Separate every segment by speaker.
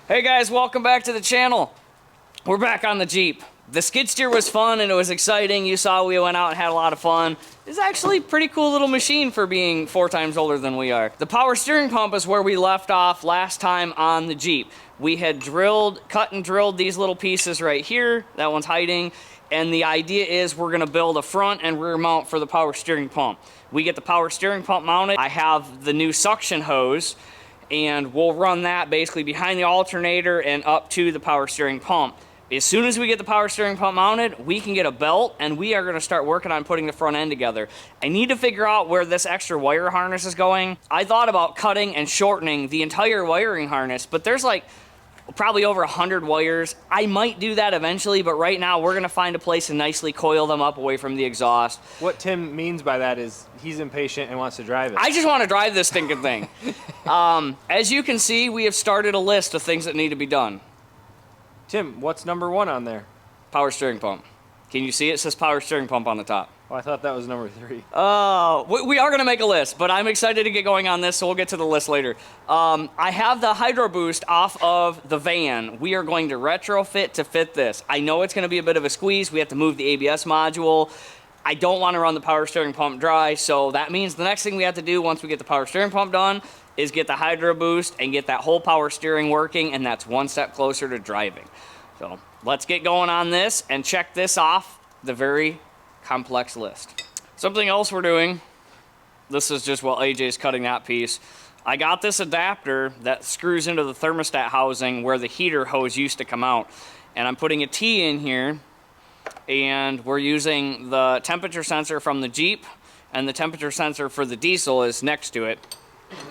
Speaker 1: Hey guys, welcome back to the channel. We're back on the Jeep. The skid steer was fun and it was exciting. You saw we went out and had a lot of fun. It's actually a pretty cool little machine for being 4 times older than we are. The power steering pump is where we left off last time on the Jeep. We had cut and drilled these little pieces right here. That one's hiding. And the idea is we're gonna build a front and rear mount for the power steering pump. We get the power steering pump mounted. I have the new suction hose, and we'll run that basically behind the alternator and up to the power steering pump. As soon as we get the power steering pump mounted, we can get a belt and we are gonna start working on putting the front end together. I need to figure out where this extra wire harness is going. I thought about cutting and shortening the entire wiring harness, but there's like probably over 100 wires. I might do that eventually, but right now we're gonna find a place to nicely coil them up away from the exhaust.
Speaker 2: What Tim means by that is he's impatient and wants to drive it.
Speaker 1: I just want to drive this stinking thing. As you can see, we have started a list of things that need to be done.
Speaker 2: Tim, what's number 1 on there?
Speaker 1: Power steering pump. Can you see it? It says power steering pump on the top.
Speaker 2: Oh, I thought that was number 3.
Speaker 1: We are going to make a list, but I'm excited to get going on this, so we'll get to the list later. I have the Hydro Boost off of the van. We are going to retrofit to fit this. I know it's going to be a bit of a squeeze. We have to move the ABS module. I don't want to run the power steering pump dry, so that means the next thing we have to do once we get the power steering pump done is get the Hydro Boost and get that whole power steering working, and that's one step closer to driving. So let's get going on this and check this off the very complex list. Something else we're doing, this is just while AJ's cutting that piece. I got this adapter that screws into the thermostat housing where the heater hose used to come out, and I'm putting a T in here, and we're using the temperature sensor from the Jeep, and the temperature sensor for the diesel is next to it,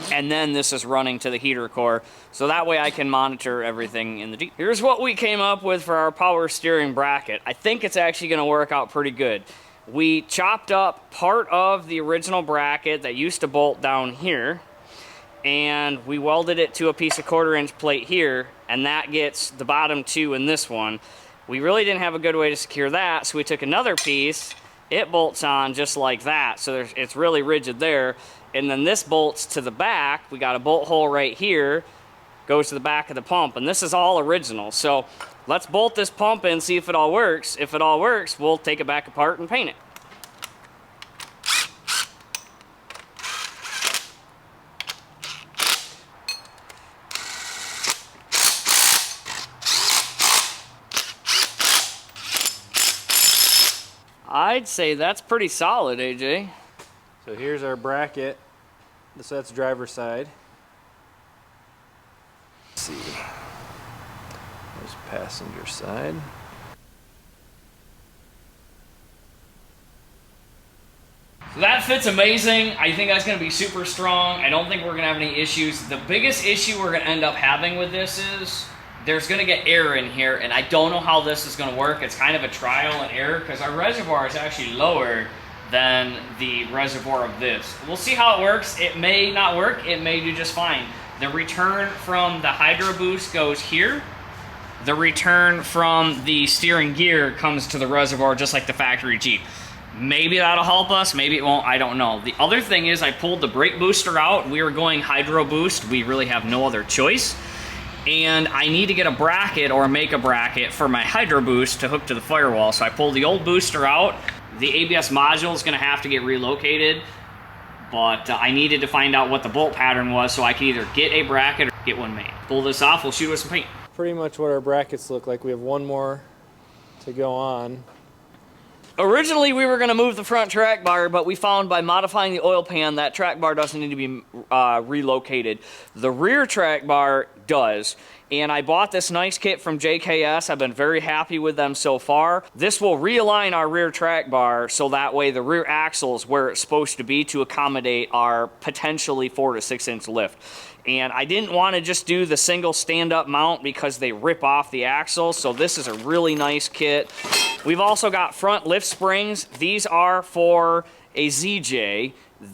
Speaker 1: and then this is running to the heater core, so that way I can monitor everything in the Jeep. Here's what we came up with for our power steering bracket. I think it's actually going to work out pretty good. We chopped up part of the original bracket that used to bolt down here, and we welded it to a piece of 1/4-inch plate here, and that gets the bottom 2 in this one. We really didn't have a good way to secure that, so we took another piece. It bolts on just like that, so it's really rigid there. And then this bolts to the back. We got a bolt hole right here, goes to the back of the pump, and this is all original. So let's bolt this pump in, see if it all works. If it all works, we'll take it back apart and paint it. I'd say that's pretty solid, AJ.
Speaker 2: So here's our bracket. That's driver's side. Let's see. There's passenger side.
Speaker 1: So that fits amazing. I think that's going to be super strong. I don't think we're going to have any issues. The biggest issue we're going to end up having with this is there's going to get air in here, and I don't know how this is going to work. It's kind of a trial and error because our reservoir is actually lower than the reservoir of this. We'll see how it works. It may not work. It may do just fine. The return from the Hydro Boost goes here. The return from the steering gear comes to the reservoir just like the factory Jeep. Maybe that'll help us, maybe it won't, I don't know. The other thing is I pulled the brake booster out. We were going Hydro Boost. We really have no other choice. And I need to get a bracket or make a bracket for my Hydro Boost to hook to the firewall. So I pulled the old booster out. The ABS module is going to have to get relocated, but I needed to find out what the bolt pattern was so I can either get a bracket or get one made. Pull this off, we'll shoot with some paint.
Speaker 2: Pretty much what our brackets look like. We have one more to go on.
Speaker 1: Originally, we were going to move the front track bar, but we found by modifying the oil pan that track bar doesn't need to be relocated. The rear track bar does, and I bought this nice kit from JKS. I've been very happy with them so far. This will realign our rear track bar so that way the rear axle is where it's supposed to be to accommodate our potentially 4 to 6 inch lift. And I didn't want to just do the single stand-up mount because they rip off the axle, so this is a really nice kit. We've also got front lift springs. These are for a ZJ.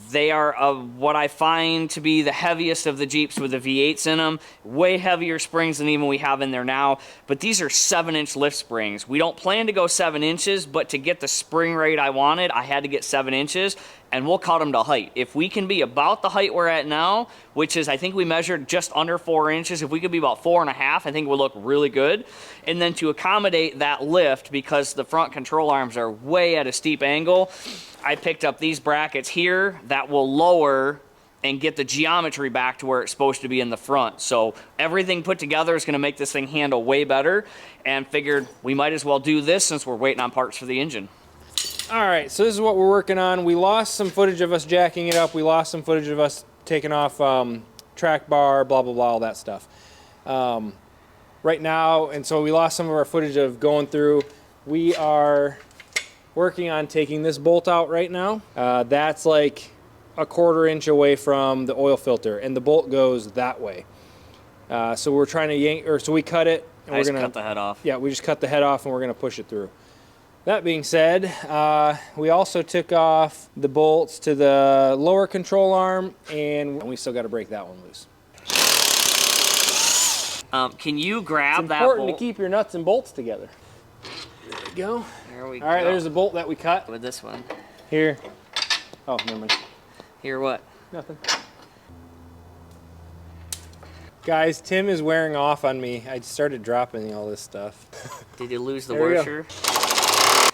Speaker 1: They are what I find to be the heaviest of the Jeeps with the V8s in them. Way heavier springs than even we have in there now. But these are 7-inch lift springs. We don't plan to go 7 inches, but to get the spring rate I wanted, I had to get 7 inches. and we'll cut them to height. If we can be about the height we're at now, which is, I think we measured just under 4 inches, if we could be about 4.5, I think we'll look really good. And then to accommodate that lift, because the front control arms are way at a steep angle, I picked up these brackets here that will lower and get the geometry back to where it's supposed to be in the front. So everything put together is gonna make this thing handle way better, and figured we might as well do this since we're waiting on parts for the engine.
Speaker 2: All right, so this is what we're working on. We lost some footage of us jacking it up. We lost some footage of us taking off track bar, blah, blah, blah, all that stuff. Right now, and so we lost some of our footage of going through. We are working on taking this bolt out right now. That's like a 1/4 inch away from the oil filter, and the bolt goes that way. So we're trying to yank, or so we cut it. And
Speaker 1: I just cut the head off.
Speaker 2: Yeah, we just cut the head off, and we're gonna push it through. That being said, we also took off the bolts to the lower control arm, and we still got to break that one loose.
Speaker 1: Can you grab that bolt?
Speaker 2: It's important to keep your nuts and bolts together. There we go.
Speaker 1: There we go.
Speaker 2: All right, there's the bolt that we cut.
Speaker 1: With this one.
Speaker 2: Here. Oh, never mind.
Speaker 1: Here what?
Speaker 2: Nothing. Guys, Tim is wearing off on me. I started dropping all this stuff.
Speaker 1: Did you lose the
Speaker 2: There we go.
Speaker 1: washer?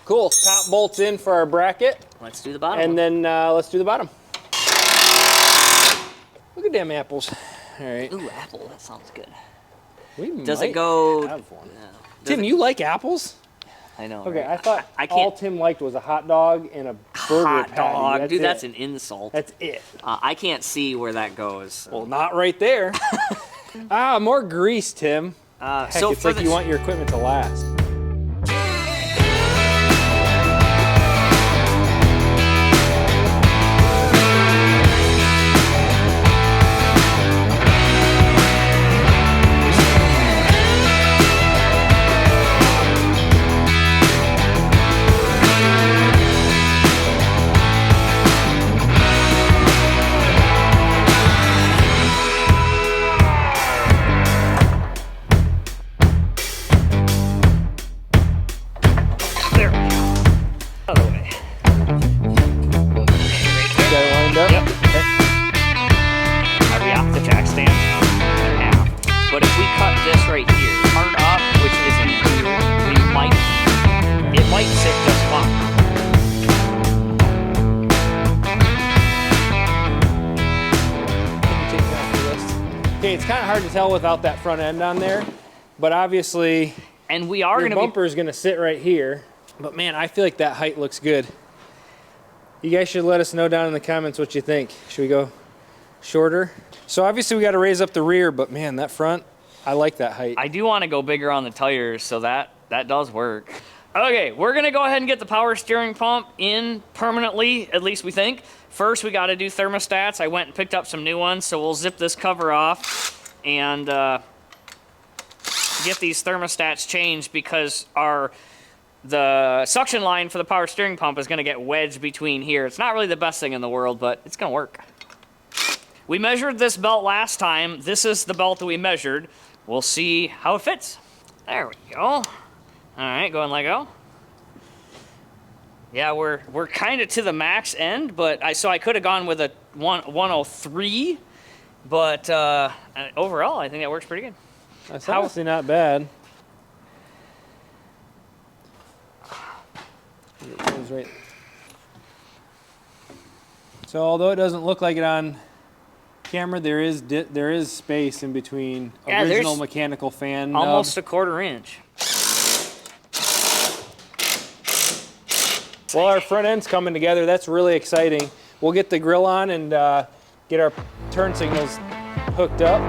Speaker 2: Cool. Top bolts in for our bracket.
Speaker 1: Let's do the bottom.
Speaker 2: And then let's do the bottom. Look at them apples. All right.
Speaker 1: Ooh, apple. That sounds good.
Speaker 2: Does
Speaker 1: it go?
Speaker 2: Have one.
Speaker 1: No.
Speaker 2: Tim, you like apples?
Speaker 1: I know.
Speaker 2: Okay,
Speaker 1: right?
Speaker 2: I thought
Speaker 1: I can't.
Speaker 2: all Tim liked was a hot dog and a burger
Speaker 1: Hot
Speaker 2: patty.
Speaker 1: dog,
Speaker 2: That's
Speaker 1: dude.
Speaker 2: it.
Speaker 1: That's an insult.
Speaker 2: That's it.
Speaker 1: I can't see where that goes.
Speaker 2: Well, not right there. More grease, Tim. Heck,
Speaker 1: So
Speaker 2: it's
Speaker 1: for
Speaker 2: like you want your equipment to last.
Speaker 1: there. Other way.
Speaker 2: Got it lined up?
Speaker 1: Yep.
Speaker 2: Okay.
Speaker 1: Are we off the jack stand? In half. But if we cut this right here, hard up, which isn't here, it might sit just fine.
Speaker 2: Take me off the list. Okay, it's kind of hard to tell without that front end on there, but obviously
Speaker 1: And we are
Speaker 2: your
Speaker 1: going to be
Speaker 2: bumper is going to sit right here. But man, I feel like that height looks good. You guys should let us know down in the comments what you think. Should we go shorter? So obviously we got to raise up the rear, but man, that front, I like that height.
Speaker 1: I do want to go bigger on the tires, so that does work. Okay, we're gonna go ahead and get the power steering pump in permanently, at least we think. First, we gotta do thermostats. I went and picked up some new ones, so we'll zip this cover off and get these thermostats changed, because the suction line for the power steering pump is gonna get wedged between here. It's not really the best thing in the world, but it's gonna work. We measured this belt last time. This is the belt that we measured. We'll see how it fits. There we go. All right, go and let go. Yeah, we're kind of to the max end, but I could have gone with a 103, but overall, I think that works pretty good.
Speaker 2: That's honestly not bad. Right. So although it doesn't look like it on camera, there is space in between original mechanical fan nub.
Speaker 1: Almost a 1/4 inch.
Speaker 2: Well, our front end's coming together. That's really exciting. We'll get the grill on and get our turn signals hooked up.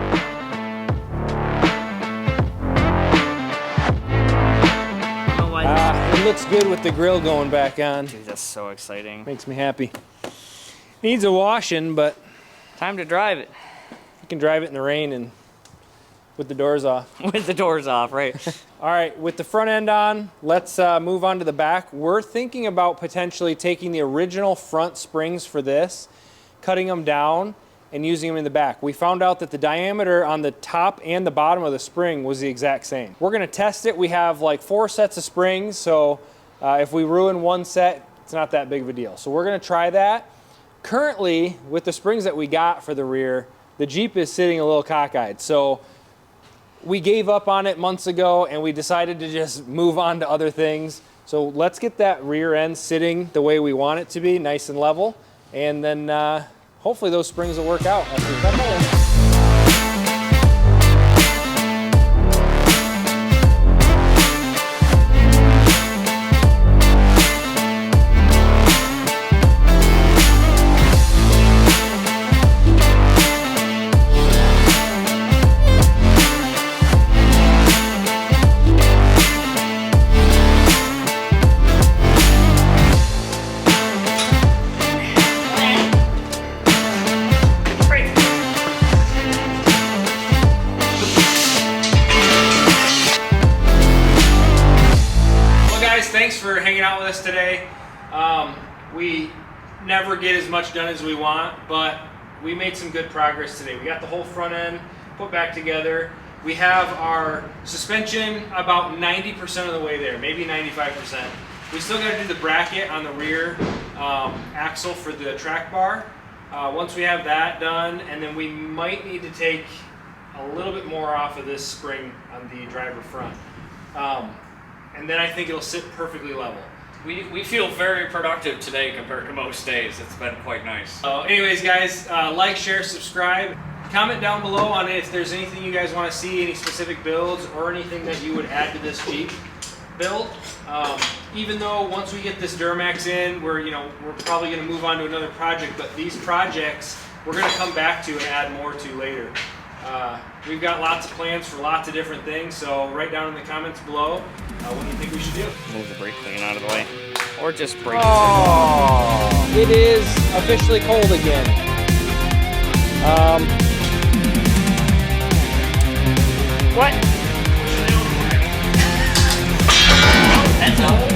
Speaker 2: It looks good with the grill going back on.
Speaker 1: Dude, that's so exciting.
Speaker 2: Makes me happy. Needs a washing, but
Speaker 1: Time to drive it.
Speaker 2: you can drive it in the rain and with the doors off.
Speaker 1: With the doors off, right?
Speaker 2: All right, with the front end on, let's move on to the back. We're thinking about potentially taking the original front springs for this, cutting them down, and using them in the back. We found out that the diameter on the top and the bottom of the spring was the exact same. We're gonna test it. We have like 4 sets of springs, so if we ruin one set, it's not that big of a deal. So we're gonna try that. currently, with the springs that we got for the rear, the Jeep is sitting a little cockeyed. So we gave up on it months ago and we decided to just move on to other things. So let's get that rear end sitting the way we want it to be, nice and level. And then hopefully those springs will work out after we cut them. Thanks for hanging out with us today. We never get as much done as we want, but we made some good progress today. We got the whole front end put back together. We have our suspension about 90% of the way there, maybe 95%. We still got to do the bracket on the rear axle for the track bar. Once we have that done, and then we might need to take a little bit more off of this spring on the driver front. And then I think it'll sit perfectly level.
Speaker 1: We feel very productive today compared to most days. It's been quite nice.
Speaker 2: So anyways, guys, like, share, subscribe. Comment down below on if there's anything you guys want to see, any specific builds, or anything that you would add to this Jeep build. Even though once we get this Duramax in, we're probably going to move on to another project, but these projects we're going to come back to and add more to later. We've got lots of plans for lots of different things, so write down in the comments below what you think we should do.
Speaker 1: Move the brake clean out of the way. Or just brake
Speaker 2: Oh, it is officially cold again.
Speaker 1: What? That's all.